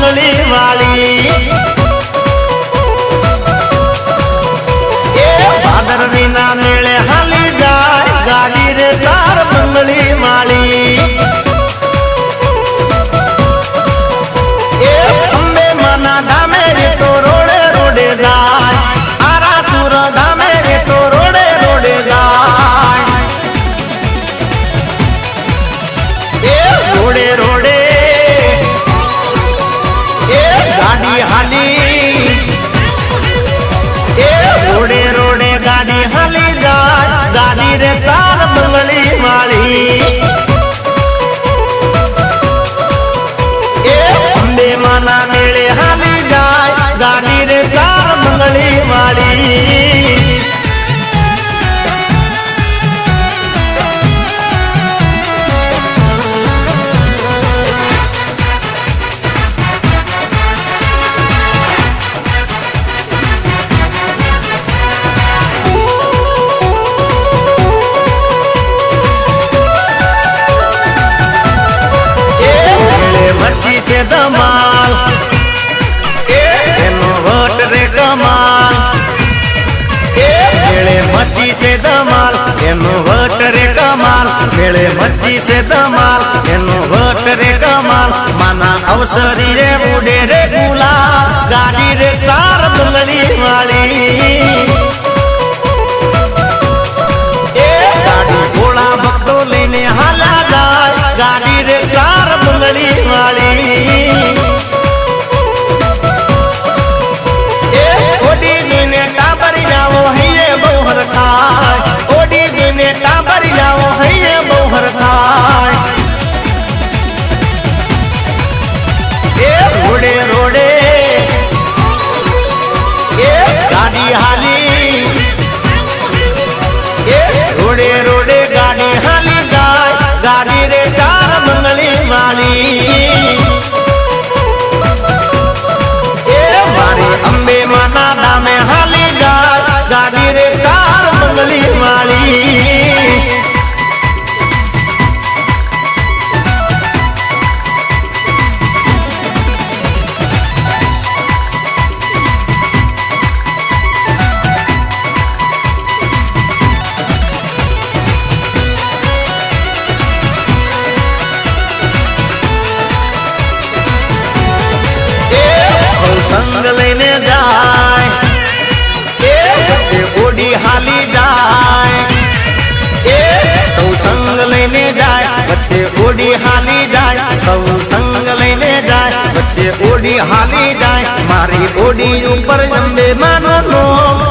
બંગલી વાળી એ ભાદરવી ના મેળે હાલી જાય ગાડી રે તાર બંગલી વાળી એ અંબે માના ધામે રે તો રોડે રોડે જાય આરા સુર ધામે રે તો રોડે રોડે જાય એ રોડે રોડે એ ગાડી હાલી એ રોડે રોડે ગાડી હાલી જાય ગાડી રે તાર બંગલી વાળી એ અંબે માના મેળે હાલી જાય ગાડી રે તાર બંગલી વાળી मच्छी से धमाल एनो वट रे कमाल मेले मच्छी से धमाल एनो वट रे कमाल मेले मच्छी से धमाल एनो वट रे कमाल माना अवसरी रे उड़े रे गुलाल गाड़ी रे तार बंगली वाली ए गाड़ी घोड़ा भक्तो लेने हाला जाए गाड़ी रे तार बंगली वाली ए ओडी दिने टाबरी जाओ हइये बहुर खाय ओडी दिने टाबरी जाओ हइये बहुर खाय ए रोडे रोडे ए गाड़ी हाली ए रोडे रोडे गाड़ी हाली जाए गाड़ी रे चार बंगली वाली ए मारी अंबे माना दामे हाली जाए गाड़ी रे चार बंगली वाली संग लेने जाए बच्चे ओडी हाली जाए सौ संग लेने जाए बच्चे ओडी हाली जाए सौ संग लेने जाए बच्चे ओडी हाली जाए मारी ओडी ऊपर अंबे मानो नो